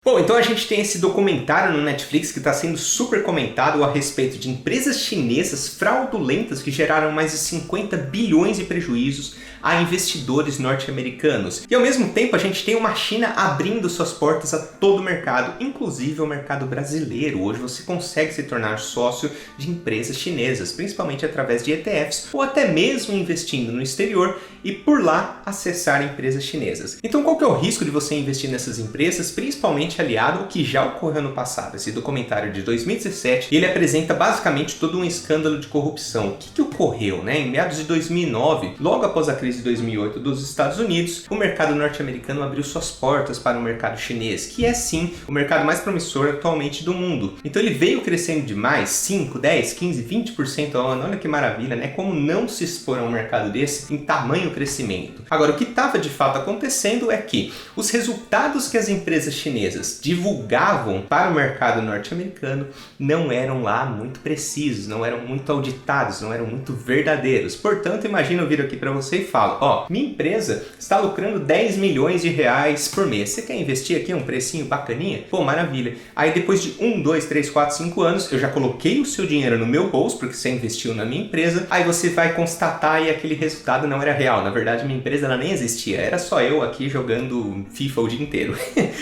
Bom, então a gente tem esse documentário no Netflix que está sendo super comentado a respeito de empresas chinesas fraudulentas que geraram mais de 50 bilhões de prejuízos a investidores norte-americanos. E ao mesmo tempo a gente tem uma China abrindo suas portas a todo o mercado, inclusive ao mercado brasileiro. Hoje você consegue se tornar sócio de empresas chinesas, principalmente através de ETFs ou até mesmo investindo no exterior e por lá acessar empresas chinesas. Então qual que é o risco de você investir nessas empresas, principalmente aliado ao que já ocorreu no passado? Esse documentário de 2017, ele apresenta basicamente todo um escândalo de corrupção. O que ocorreu, né? Em meados de 2009, logo após a crise de 2008 dos Estados Unidos, o mercado norte-americano abriu suas portas para o mercado chinês, que é sim o mercado mais promissor atualmente do mundo. Então ele veio crescendo demais, 5, 10, 15, 20% ao ano. Olha que maravilha, né? Como não se expor a um mercado desse em tamanho crescimento. Agora, o que estava de fato acontecendo é que os resultados que as empresas chinesas divulgavam para o mercado norte-americano não eram lá muito precisos, não eram muito auditados, não eram muito verdadeiros. Portanto, imagina eu vir aqui para você e falo, ó, minha empresa está lucrando 10 milhões de reais por mês. Você quer investir aqui um precinho bacaninha? Pô, maravilha. Aí depois de 1, 2, 3, 4, 5 anos, eu já coloquei o seu dinheiro no meu bolso, porque você investiu na minha empresa, aí você vai constatar e aquele resultado não era real. Na verdade, minha empresa ela nem existia, era só eu aqui jogando FIFA o dia inteiro.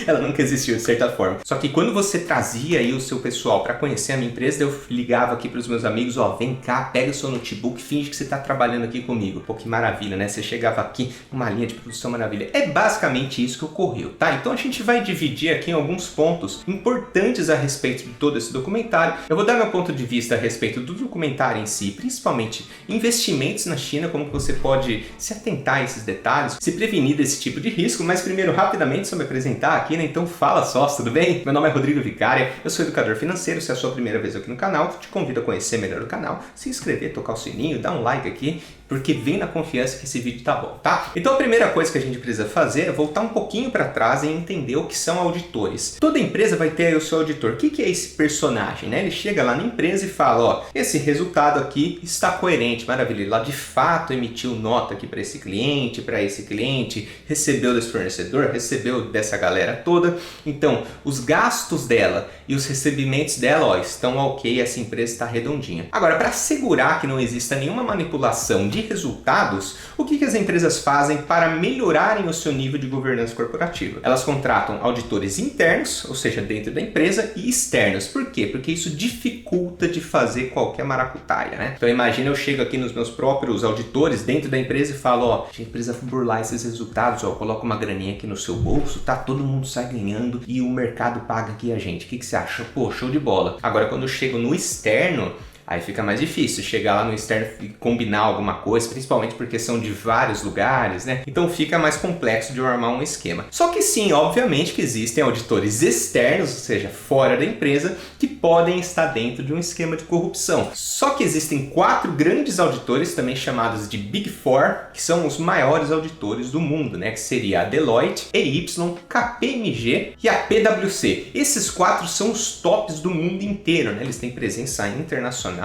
Ela nunca existiu de certa forma. Só que quando você trazia aí o seu pessoal para conhecer a minha empresa, eu ligava aqui para os meus amigos, ó, vem cá, pega o seu notebook, finge que você está trabalhando aqui comigo. Pô, que maravilha, né? Você chegava aqui, uma linha de produção maravilha. É basicamente isso que ocorreu, tá? Então a gente vai dividir aqui em alguns pontos importantes a respeito de todo esse documentário. Eu vou dar meu ponto de vista a respeito do documentário em si, principalmente investimentos na China, como que você pode se atentar a esses detalhes, se prevenir desse tipo de risco. Mas primeiro, rapidamente, só me apresentar aqui, né? Então fala sócio, tudo bem? Meu nome é Rodrigo Vicária, eu sou educador financeiro. Se é a sua primeira vez aqui no canal, te convido a conhecer melhor o canal, se inscrever, tocar o sininho, dar um like aqui, porque vem na confiança que esse vídeo tá bom, tá? Então a primeira coisa que a gente precisa fazer é voltar um pouquinho para trás e entender o que são auditores. Toda empresa vai ter aí o seu auditor. O que é esse personagem, né? Ele chega lá na empresa e fala, ó, esse resultado aqui está coerente, maravilha. Ele lá de fato emitiu nota aqui para esse cliente, recebeu desse fornecedor, recebeu dessa galera toda. Então, os gastos dela e os recebimentos dela, ó, estão ok, essa empresa está redondinha. Agora, para assegurar que não exista nenhuma manipulação de resultados, o que as empresas fazem para melhorarem o seu nível de governança corporativa? Elas contratam auditores internos, ou seja, dentro da empresa, e externos. Por quê? Porque isso dificulta de fazer qualquer maracutaia, né? Então imagina eu chego aqui nos meus próprios auditores dentro da empresa e falo, ó, a gente precisa burlar esses resultados, ó, coloca uma graninha aqui no seu bolso, tá? Todo mundo sai ganhando e o mercado paga aqui a gente. O que você acha? Pô, show de bola. Agora quando eu chego no externo, aí fica mais difícil chegar lá no externo e combinar alguma coisa, principalmente porque são de vários lugares, né? Então fica mais complexo de eu armar um esquema. Só que sim, obviamente que existem auditores externos, ou seja, fora da empresa, que podem estar dentro de um esquema de corrupção. Só que existem 4 grandes auditores, também chamados de Big Four, que são os maiores auditores do mundo, né? Que seria a Deloitte, EY, KPMG e a PwC. Esses 4 são os tops do mundo inteiro, né? Eles têm presença internacional.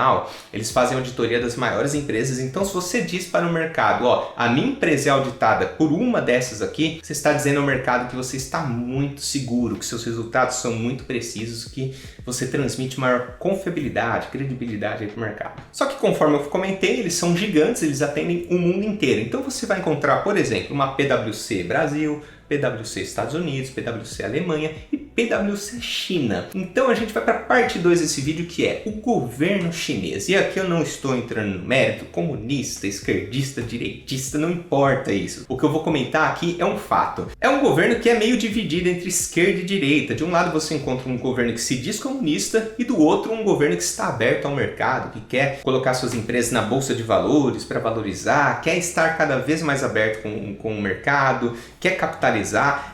Eles fazem auditoria das maiores empresas. Então se você diz para o mercado, ó, a minha empresa é auditada por uma dessas aqui, você está dizendo ao mercado que você está muito seguro, que seus resultados são muito precisos, que você transmite maior confiabilidade, credibilidade aí para o mercado. Só que conforme eu comentei, eles são gigantes, eles atendem o mundo inteiro. Então você vai encontrar, por exemplo, uma PwC Brasil, PwC Estados Unidos, PwC Alemanha e PwC China. Então a gente vai para a parte 2 desse vídeo, que é o governo chinês. E aqui eu não estou entrando no mérito comunista, esquerdista, direitista, não importa isso. O que eu vou comentar aqui é um fato. É um governo que é meio dividido entre esquerda e direita. De um lado você encontra um governo que se diz comunista e do outro um governo que está aberto ao mercado, que quer colocar suas empresas na bolsa de valores para valorizar, quer estar cada vez mais aberto com o mercado, quer capitalizar.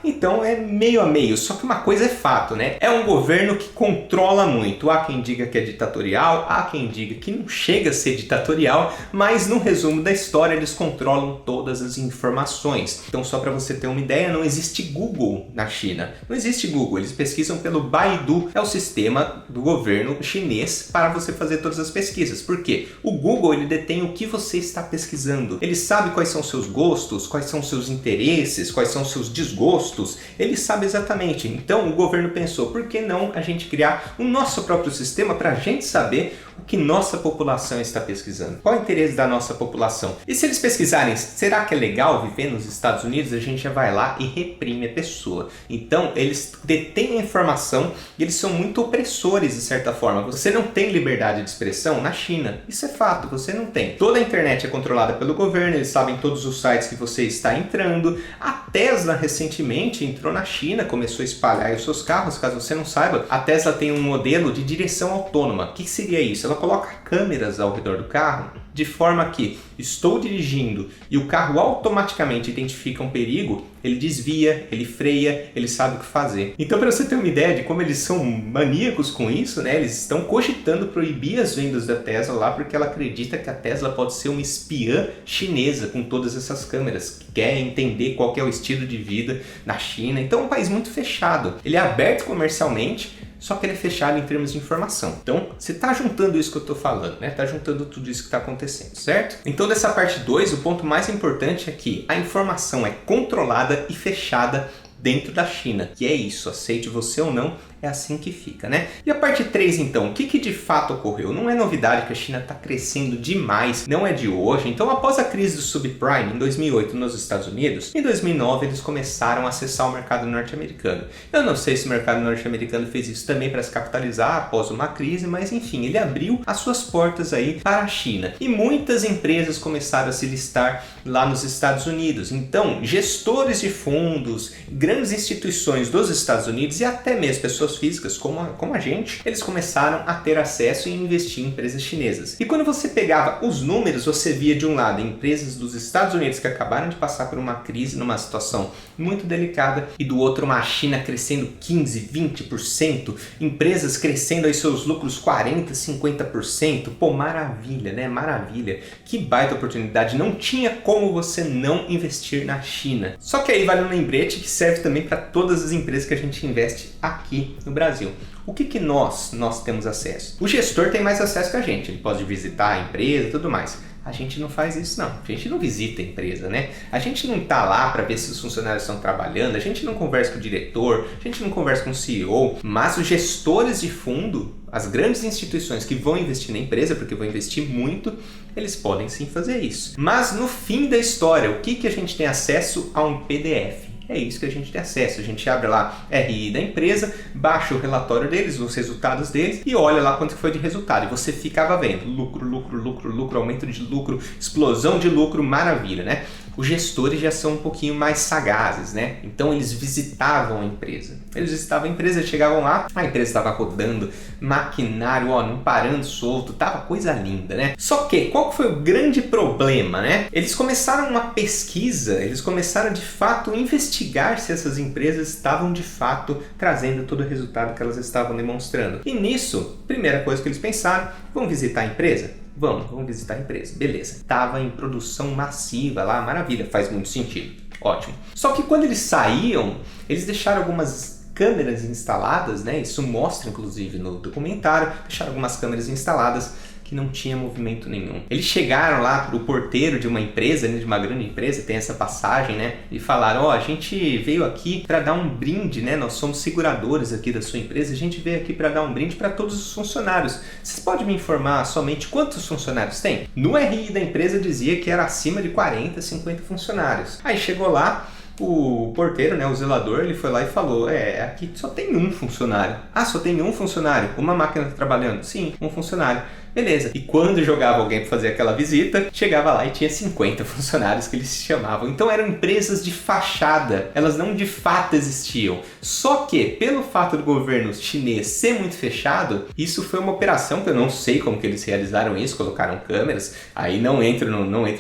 Então é meio a meio. Só que uma coisa é fato, né? É um governo que controla muito. Há quem diga que é ditatorial, há quem diga que não chega a ser ditatorial, mas no resumo da história eles controlam todas as informações. Então só para você ter uma ideia, não existe Google na China. Não existe Google, eles pesquisam pelo Baidu, é o sistema do governo chinês para você fazer todas as pesquisas. Por quê? O Google ele detém o que você está pesquisando. Ele sabe quais são seus gostos, quais são seus interesses, quais são seus desgostos. Ele sabe exatamente. Então o governo pensou, por que não a gente criar o nosso próprio sistema para a gente saber o que nossa população está pesquisando? Qual é o interesse da nossa população? E se eles pesquisarem, será que é legal viver nos Estados Unidos? A gente já vai lá e reprime a pessoa. Então, eles detêm a informação e eles são muito opressores, de certa forma. Você não tem liberdade de expressão na China. Isso é fato, você não tem. Toda a internet é controlada pelo governo, eles sabem todos os sites que você está entrando. A Tesla, recentemente, entrou na China, começou a espalhar os seus carros. Caso você não saiba, a Tesla tem um modelo de direção autônoma. O que seria isso? Ela coloca câmeras ao redor do carro, de forma que estou dirigindo e o carro automaticamente identifica um perigo, ele desvia, ele freia, ele sabe o que fazer. Então, para você ter uma ideia de como eles são maníacos com isso, né? Eles estão cogitando proibir as vendas da Tesla lá porque ela acredita que a Tesla pode ser uma espiã chinesa com todas essas câmeras, que quer entender qual que é o estilo de vida na China. Então, é um país muito fechado. Ele é aberto comercialmente, só que ele é fechado em termos de informação. Então, você está juntando isso que eu estou falando, né? Está juntando tudo isso que está acontecendo, certo? Então, dessa parte 2, o ponto mais importante é que a informação é controlada e fechada dentro da China. Que é isso, aceite você ou não, é assim que fica, né? E a parte 3, então, o que de fato ocorreu? Não é novidade que a China está crescendo demais, não é de hoje. Então, após a crise do subprime em 2008 nos Estados Unidos, em 2009 eles começaram a acessar o mercado norte-americano. Eu não sei se o mercado norte-americano fez isso também para se capitalizar após uma crise, mas enfim, ele abriu as suas portas aí para a China. E muitas empresas começaram a se listar lá nos Estados Unidos. Então, gestores de fundos, grandes instituições dos Estados Unidos e até mesmo pessoas físicas como a gente, eles começaram a ter acesso e investir em empresas chinesas. E quando você pegava os números, você via de um lado empresas dos Estados Unidos que acabaram de passar por uma crise, numa situação muito delicada, e do outro uma China crescendo 15%, 20%, empresas crescendo aí seus lucros 40%, 50%. Pô, maravilha, né? Maravilha. Que baita oportunidade. Não tinha como você não investir na China. Só que aí vale um lembrete que serve também para todas as empresas que a gente investe aqui no Brasil. O que nós temos acesso? O gestor tem mais acesso que a gente. Ele pode visitar a empresa e tudo mais. A gente não faz isso não, a gente não visita a empresa, né? A gente não tá lá para ver se os funcionários estão trabalhando, a gente não conversa com o diretor, a gente não conversa com o CEO, mas os gestores de fundo, as grandes instituições que vão investir na empresa, porque vão investir muito, eles podem sim fazer isso. Mas no fim da história, o que a gente tem acesso a um PDF? É isso que a gente tem acesso. A gente abre lá RI da empresa, baixa o relatório deles, os resultados deles e olha lá quanto foi de resultado. E você ficava vendo lucro, lucro, lucro, lucro, aumento de lucro, explosão de lucro, maravilha, né? Os gestores já são um pouquinho mais sagazes, né? Então eles visitavam a empresa. Eles visitavam a empresa, chegavam lá, a empresa estava rodando, maquinário, ó, não parando solto, tava coisa linda, né? Só que, qual foi o grande problema, né? Eles começaram uma pesquisa, eles começaram de fato a investigar se essas empresas estavam de fato trazendo todo o resultado que elas estavam demonstrando. E nisso, primeira coisa que eles pensaram, vamos visitar a empresa? Vamos visitar a empresa. Beleza. Estava em produção massiva lá, maravilha, faz muito sentido. Ótimo. Só que quando eles saíam, eles deixaram algumas câmeras instaladas, né? Isso mostra inclusive no documentário, deixaram algumas câmeras instaladas que não tinha movimento nenhum. Eles chegaram lá pro porteiro de uma empresa, né, de uma grande empresa, tem essa passagem, né? E falaram, ó, a gente veio aqui para dar um brinde, né? Nós somos seguradores aqui da sua empresa, a gente veio aqui para dar um brinde para todos os funcionários. Vocês podem me informar somente quantos funcionários tem? No RI da empresa dizia que era acima de 40, 50 funcionários. Aí chegou lá, o porteiro, né, o zelador, ele foi lá e falou, aqui só tem um funcionário. Ah, só tem um funcionário? Uma máquina tá trabalhando? Sim, um funcionário. Beleza. E quando jogava alguém para fazer aquela visita, chegava lá e tinha 50 funcionários que eles chamavam. Então eram empresas de fachada, elas não de fato existiam. Só que, pelo fato do governo chinês ser muito fechado, isso foi uma operação que eu não sei como que eles realizaram isso, colocaram câmeras, aí não entro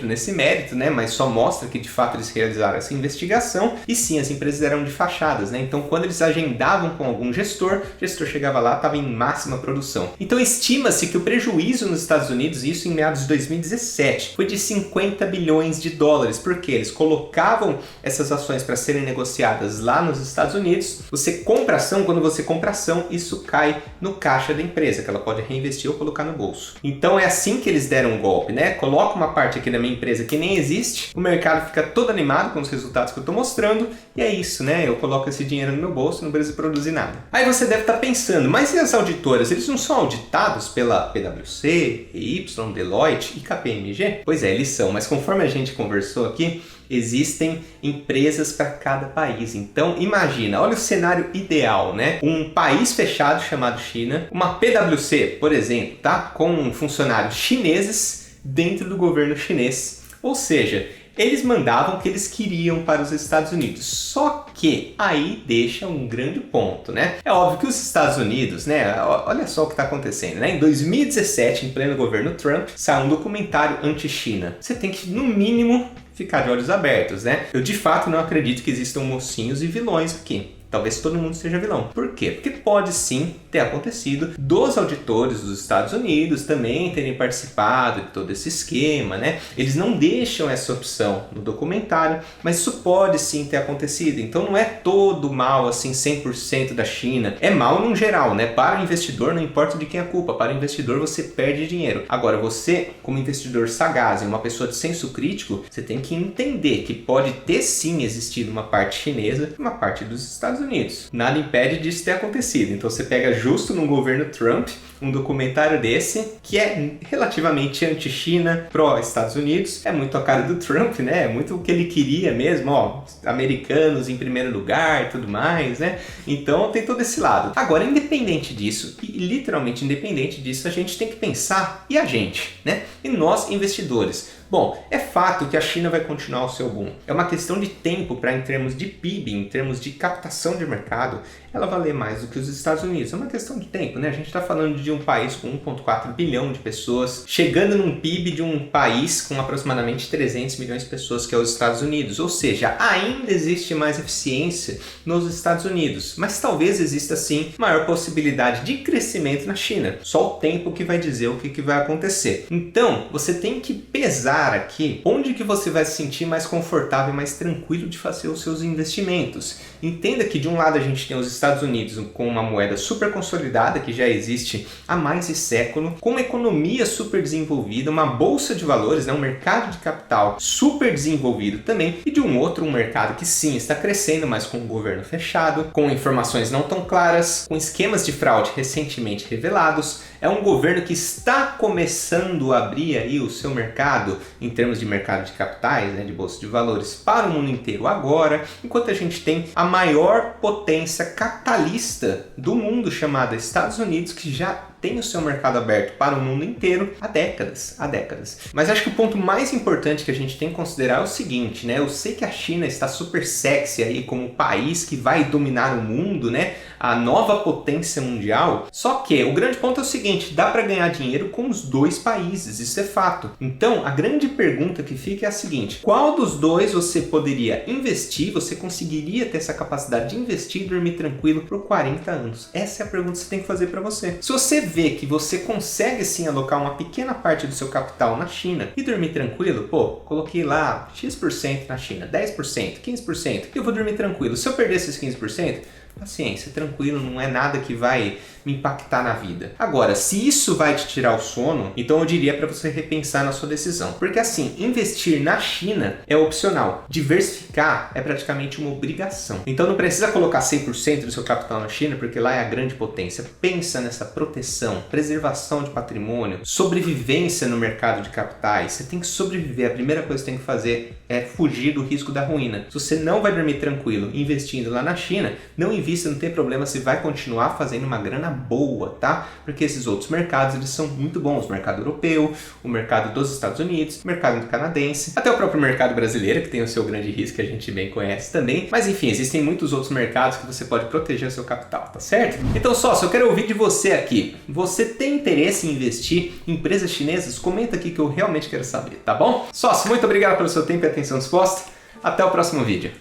nesse mérito, né? Mas só mostra que de fato eles realizaram essa investigação e sim, as empresas eram de fachadas, né? Então quando eles agendavam com algum gestor, o gestor chegava lá, estava em máxima produção. Então estima-se que o prejuízo prejuízo nos Estados Unidos, isso em meados de 2017, foi de 50 bilhões de dólares, porque eles colocavam essas ações para serem negociadas lá nos Estados Unidos. Você compra ação, quando você compra ação, isso cai no caixa da empresa, que ela pode reinvestir ou colocar no bolso. Então é assim que eles deram um golpe, né? Coloca uma parte aqui da minha empresa que nem existe, o mercado fica todo animado com os resultados que eu estou mostrando, e é isso, né? Eu coloco esse dinheiro no meu bolso e não preciso produzir nada. Aí você deve estar pensando, mas e as auditoras? Eles não são auditados pela PwC, EY, Deloitte e KPMG? Pois é, eles são, mas conforme a gente conversou aqui, existem empresas para cada país. Então imagina, olha o cenário ideal, né? Um país fechado chamado China, uma PwC, por exemplo, tá? Com funcionários chineses dentro do governo chinês. Ou seja, eles mandavam o que eles queriam para os Estados Unidos. Só que aí deixa um grande ponto, né? É óbvio que os Estados Unidos, né? Olha só o que está acontecendo, né? Em 2017, em pleno governo Trump, saiu um documentário anti-China. Você tem que, no mínimo, ficar de olhos abertos, né? Eu de fato não acredito que existam mocinhos e vilões aqui. Talvez todo mundo seja vilão. Por quê? Porque pode sim ter acontecido dos auditores dos Estados Unidos também terem participado de todo esse esquema, né? Eles não deixam essa opção no documentário, mas isso pode sim ter acontecido. Então não é todo mal assim 100% da China. É mal no geral, né? Para o investidor não importa de quem é a culpa. Para o investidor você perde dinheiro. Agora você, como investidor sagaz e uma pessoa de senso crítico, você tem que entender que pode ter sim existido uma parte chinesa e uma parte dos Estados Unidos. Nada impede disso ter acontecido. Então você pega justo no governo Trump um documentário desse que é relativamente anti-China, pró-Estados Unidos. É muito a cara do Trump, né? É muito o que ele queria mesmo, ó, americanos em primeiro lugar e tudo mais, né? Então tem todo esse lado. Agora, independente disso, e literalmente independente disso, a gente tem que pensar, e a gente, né? E nós, investidores. Bom, é fato que a China vai continuar o seu boom. É uma questão de tempo para, em termos de PIB, em termos de captação de mercado, ela valer mais do que os Estados Unidos. É uma questão de tempo, né? A gente está falando de um país com 1,4 bilhão de pessoas, chegando num PIB de um país com aproximadamente 300 milhões de pessoas, que é os Estados Unidos. Ou seja, ainda existe mais eficiência nos Estados Unidos, mas talvez exista sim maior possibilidade de crescimento na China. Só o tempo que vai dizer o que vai acontecer. Então, você tem que pesar aqui onde que você vai se sentir mais confortável e mais tranquilo de fazer os seus investimentos. Entenda que de um lado a gente tem os Estados Unidos com uma moeda super consolidada que já existe há mais de século, com uma economia super desenvolvida, uma bolsa de valores, né, um mercado de capital super desenvolvido também, e de um outro um mercado que sim está crescendo, mas com um governo fechado, com informações não tão claras, com esquemas de fraude recentemente revelados. É um governo que está começando a abrir aí o seu mercado em termos de mercado de capitais, né, de bolsa de valores para o mundo inteiro agora, enquanto a gente tem a maior potência capitalista do mundo chamada Estados Unidos, que já tem o seu mercado aberto para o mundo inteiro há décadas. Mas acho que o ponto mais importante que a gente tem que considerar é o seguinte, né? Eu sei que a China está super sexy aí como o país que vai dominar o mundo, né? A nova potência mundial. Só que o grande ponto é o seguinte, dá para ganhar dinheiro com os dois países, isso é fato. Então, a grande pergunta que fica é a seguinte, qual dos dois você poderia investir, você conseguiria ter essa capacidade de investir e dormir tranquilo por 40 anos? Essa é a pergunta que você tem que fazer para você. Se você vê que você consegue sim alocar uma pequena parte do seu capital na China e dormir tranquilo, pô, coloquei lá X% na China, 10%, 15%, e eu vou dormir tranquilo. Se eu perder esses 15%, paciência, tranquilo, não é nada que vai me impactar na vida. Agora, se isso vai te tirar o sono, então eu diria para você repensar na sua decisão. Porque assim, investir na China é opcional. Diversificar é praticamente uma obrigação. Então não precisa colocar 100% do seu capital na China, porque lá é a grande potência. Pensa nessa proteção, preservação de patrimônio, sobrevivência no mercado de capitais. Você tem que sobreviver. A primeira coisa que você tem que fazer é fugir do risco da ruína. Se você não vai dormir tranquilo investindo lá na China, não invista, não tem problema, você vai continuar fazendo uma grana boa, tá? Porque esses outros mercados, eles são muito bons. O mercado europeu, o mercado dos Estados Unidos, o mercado canadense, até o próprio mercado brasileiro, que tem o seu grande risco, que a gente bem conhece também. Mas enfim, existem muitos outros mercados que você pode proteger o seu capital, tá certo? Então, sócio, eu quero ouvir de você aqui. Você tem interesse em investir em empresas chinesas? Comenta aqui que eu realmente quero saber, tá bom? Sócio, muito obrigado pelo seu tempo e atenção disposta. Até o próximo vídeo.